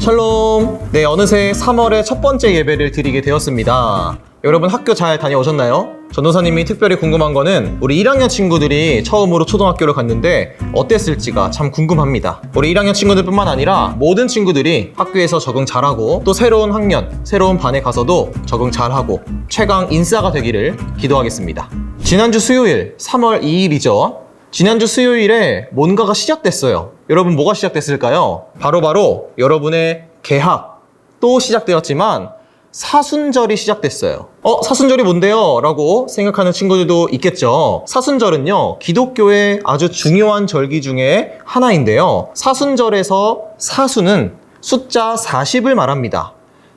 샬롬! 네, 어느새 3월의 첫 번째 예배를 드리게 되었습니다. 여러분 학교 잘 다녀오셨나요? 전도사님이 특별히 궁금한 거는 우리 1학년 친구들이 처음으로 초등학교를 갔는데 어땠을지가 참 궁금합니다. 우리 1학년 친구들뿐만 아니라 모든 친구들이 학교에서 적응 잘하고 또 새로운 학년, 새로운 반에 가서도 적응 잘하고 최강 인싸가 되기를 기도하겠습니다. 지난주 수요일 3월 2일이죠. 지난주 수요일에 뭔가가 시작됐어요. 여러분 뭐가 시작됐을까요? 바로 여러분의 개학도 시작되었지만 사순절이 시작됐어요. 사순절이 뭔데요? 라고 생각하는 친구들도 있겠죠. 사순절은요, 기독교의 아주 중요한 절기 중에 하나인데요. 사순절에서 사수는 숫자 40을 말합니다.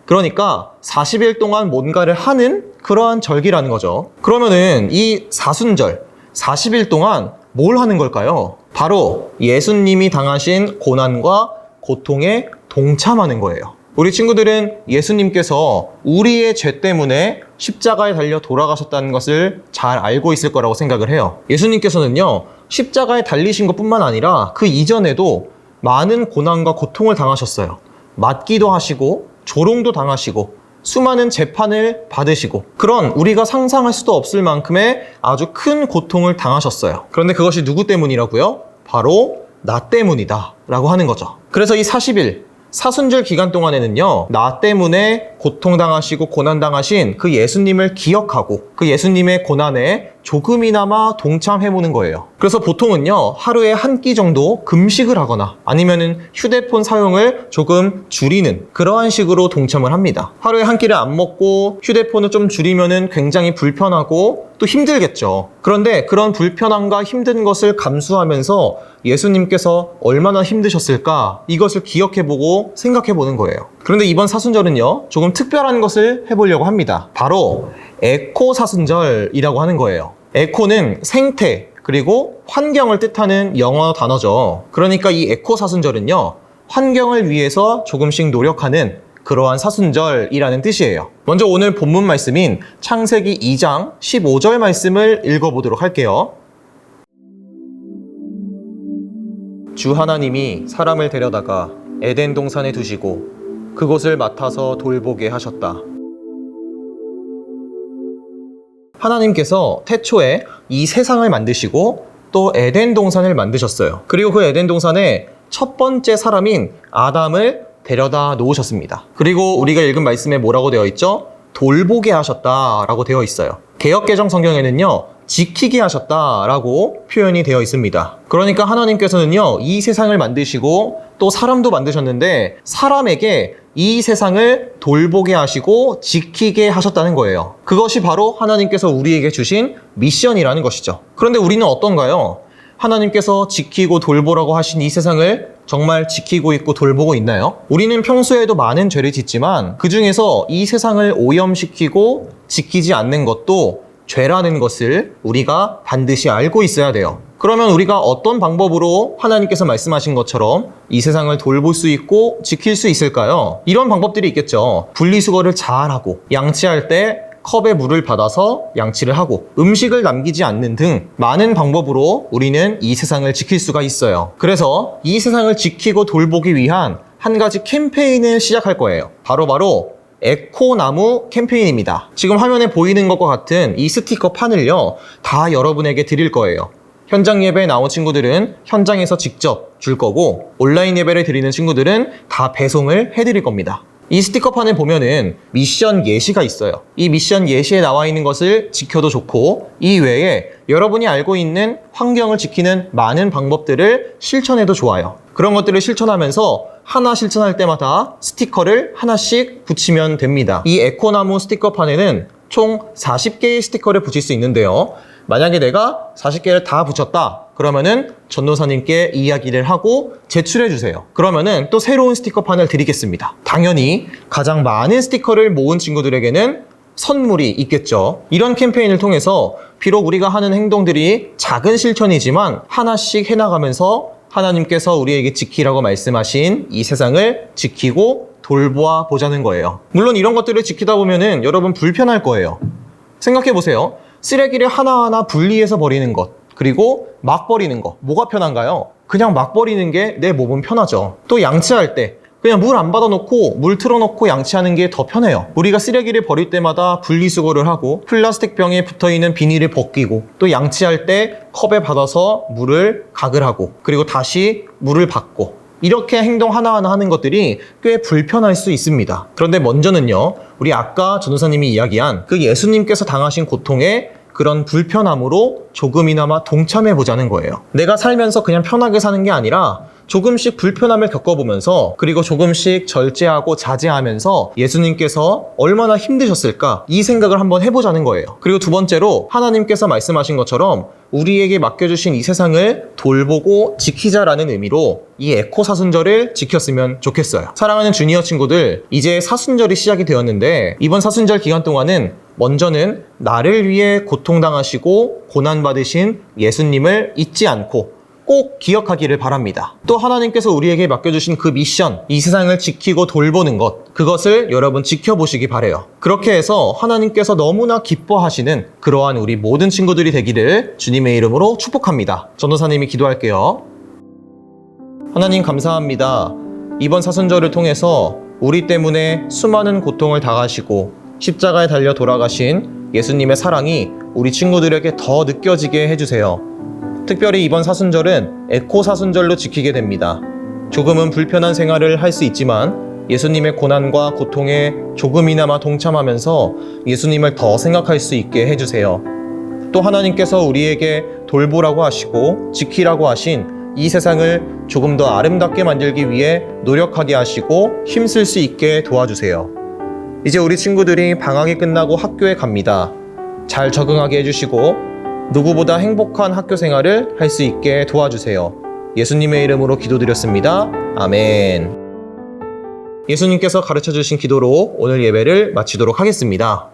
그러니까 40일 동안 뭔가를 하는 그러한 절기라는 거죠. 그러면은 이 사순절, 40일 동안 뭘 하는 걸까요? 바로 예수님이 당하신 고난과 고통에 동참하는 거예요. 우리 친구들은 예수님께서 우리의 죄 때문에 십자가에 달려 돌아가셨다는 것을 잘 알고 있을 거라고 생각을 해요. 예수님께서는요, 십자가에 달리신 것뿐만 아니라 그 이전에도 많은 고난과 고통을 당하셨어요. 맞기도 하시고 조롱도 당하시고 수많은 재판을 받으시고 그런 우리가 상상할 수도 없을 만큼의 아주 큰 고통을 당하셨어요. 그런데 그것이 누구 때문이라고요? 바로 나 때문이다 라고 하는 거죠. 그래서 이 40일 사순절 기간 동안에는요, 나 때문에 고통당하시고 고난당하신 그 예수님을 기억하고 그 예수님의 고난에 조금이나마 동참해보는 거예요. 그래서 보통은요, 하루에 한 끼 정도 금식을 하거나 아니면은 휴대폰 사용을 조금 줄이는 그러한 식으로 동참을 합니다. 하루에 한 끼를 안 먹고 휴대폰을 좀 줄이면은 굉장히 불편하고 또 힘들겠죠. 그런데 그런 불편함과 힘든 것을 감수하면서 예수님께서 얼마나 힘드셨을까 이것을 기억해보고 생각해보는 거예요. 그런데 이번 사순절은요, 조금 특별한 것을 해보려고 합니다. 바로 에코 사순절이라고 하는 거예요. 에코는 생태 그리고 환경을 뜻하는 영어 단어죠. 그러니까 이 에코 사순절은요, 환경을 위해서 조금씩 노력하는 그러한 사순절이라는 뜻이에요. 먼저 오늘 본문 말씀인 창세기 2장 15절 말씀을 읽어보도록 할게요. 주 하나님이 사람을 데려다가 에덴 동산에 두시고 그곳을 맡아서 돌보게 하셨다. 하나님께서 태초에 이 세상을 만드시고 또 에덴 동산을 만드셨어요. 그리고 그 에덴 동산에 첫 번째 사람인 아담을 데려다 놓으셨습니다. 그리고 우리가 읽은 말씀에 뭐라고 되어 있죠? 돌보게 하셨다라고 되어 있어요. 개역개정 성경에는요, 지키게 하셨다라고 표현이 되어 있습니다. 그러니까 하나님께서는요, 이 세상을 만드시고 또 사람도 만드셨는데 사람에게 이 세상을 돌보게 하시고 지키게 하셨다는 거예요. 그것이 바로 하나님께서 우리에게 주신 미션이라는 것이죠. 그런데 우리는 어떤가요? 하나님께서 지키고 돌보라고 하신 이 세상을 정말 지키고 있고 돌보고 있나요? 우리는 평소에도 많은 죄를 짓지만 그 중에서 이 세상을 오염시키고 지키지 않는 것도 죄라는 것을 우리가 반드시 알고 있어야 돼요. 그러면 우리가 어떤 방법으로 하나님께서 말씀하신 것처럼 이 세상을 돌볼 수 있고 지킬 수 있을까요? 이런 방법들이 있겠죠. 분리수거를 잘하고 양치할 때 컵에 물을 받아서 양치를 하고 음식을 남기지 않는 등 많은 방법으로 우리는 이 세상을 지킬 수가 있어요. 그래서 이 세상을 지키고 돌보기 위한 한 가지 캠페인을 시작할 거예요. 바로 에코나무 캠페인입니다. 지금 화면에 보이는 것과 같은 이 스티커 판을요, 다 여러분에게 드릴 거예요. 현장 예배에 나온 친구들은 현장에서 직접 줄 거고 온라인 예배를 드리는 친구들은 다 배송을 해드릴 겁니다. 이 스티커판을 보면은 미션 예시가 있어요. 이 미션 예시에 나와 있는 것을 지켜도 좋고 이 외에 여러분이 알고 있는 환경을 지키는 많은 방법들을 실천해도 좋아요. 그런 것들을 실천하면서 하나 실천할 때마다 스티커를 하나씩 붙이면 됩니다. 이 에코나무 스티커판에는 총 40개의 스티커를 붙일 수 있는데요. 만약에 내가 40개를 다 붙였다 그러면은 전도사님께 이야기를 하고 제출해 주세요. 그러면은 또 새로운 스티커판을 드리겠습니다. 당연히 가장 많은 스티커를 모은 친구들에게는 선물이 있겠죠. 이런 캠페인을 통해서 비록 우리가 하는 행동들이 작은 실천이지만 하나씩 해나가면서 하나님께서 우리에게 지키라고 말씀하신 이 세상을 지키고 돌보아 보자는 거예요. 물론 이런 것들을 지키다 보면은 여러분 불편할 거예요. 생각해 보세요. 쓰레기를 하나하나 분리해서 버리는 것, 그리고 막 버리는 거, 뭐가 편한가요? 그냥 막 버리는 게 내 몸은 편하죠. 또 양치할 때 그냥 물 안 받아놓고 물 틀어놓고 양치하는 게 더 편해요. 우리가 쓰레기를 버릴 때마다 분리수거를 하고 플라스틱 병에 붙어있는 비닐을 벗기고 또 양치할 때 컵에 받아서 물을 각을 하고 그리고 다시 물을 받고 이렇게 행동 하나하나 하는 것들이 꽤 불편할 수 있습니다. 그런데 먼저는요, 우리 아까 전도사님이 이야기한 그 예수님께서 당하신 고통에 그런 불편함으로 조금이나마 동참해 보자는 거예요. 내가 살면서 그냥 편하게 사는 게 아니라 조금씩 불편함을 겪어보면서 그리고 조금씩 절제하고 자제하면서 예수님께서 얼마나 힘드셨을까 이 생각을 한번 해보자는 거예요. 그리고 두 번째로 하나님께서 말씀하신 것처럼 우리에게 맡겨주신 이 세상을 돌보고 지키자라는 의미로 이 에코 사순절을 지켰으면 좋겠어요. 사랑하는 주니어 친구들, 이제 사순절이 시작이 되었는데 이번 사순절 기간 동안은 먼저는 나를 위해 고통당하시고 고난받으신 예수님을 잊지 않고 꼭 기억하기를 바랍니다. 또 하나님께서 우리에게 맡겨주신 그 미션, 이 세상을 지키고 돌보는 것, 그것을 여러분 지켜보시기 바래요. 그렇게 해서 하나님께서 너무나 기뻐하시는 그러한 우리 모든 친구들이 되기를 주님의 이름으로 축복합니다. 전도사님이 기도할게요. 하나님 감사합니다. 이번 사순절을 통해서 우리 때문에 수많은 고통을 당하시고 십자가에 달려 돌아가신 예수님의 사랑이 우리 친구들에게 더 느껴지게 해주세요. 특별히 이번 사순절은 에코 사순절로 지키게 됩니다. 조금은 불편한 생활을 할 수 있지만 예수님의 고난과 고통에 조금이나마 동참하면서 예수님을 더 생각할 수 있게 해주세요. 또 하나님께서 우리에게 돌보라고 하시고 지키라고 하신 이 세상을 조금 더 아름답게 만들기 위해 노력하게 하시고 힘쓸 수 있게 도와주세요. 이제 우리 친구들이 방학이 끝나고 학교에 갑니다. 잘 적응하게 해주시고 누구보다 행복한 학교 생활을 할 수 있게 도와주세요. 예수님의 이름으로 기도드렸습니다. 아멘. 예수님께서 가르쳐주신 기도로 오늘 예배를 마치도록 하겠습니다.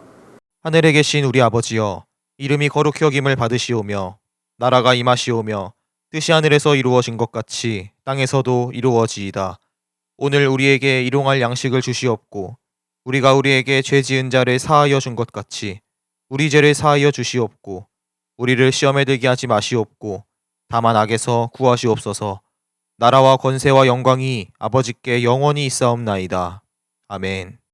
하늘에 계신 우리 아버지여, 이름이 거룩히 여김을 받으시오며 나라가 임하시오며 뜻이 하늘에서 이루어진 것 같이 땅에서도 이루어지이다. 오늘 우리에게 일용할 양식을 주시옵고 우리가 우리에게 죄 지은 자를 사하여 준 것 같이 우리 죄를 사하여 주시옵고 우리를 시험에 들게 하지 마시옵고 다만 악에서 구하시옵소서. 나라와 권세와 영광이 아버지께 영원히 있사옵나이다. 아멘.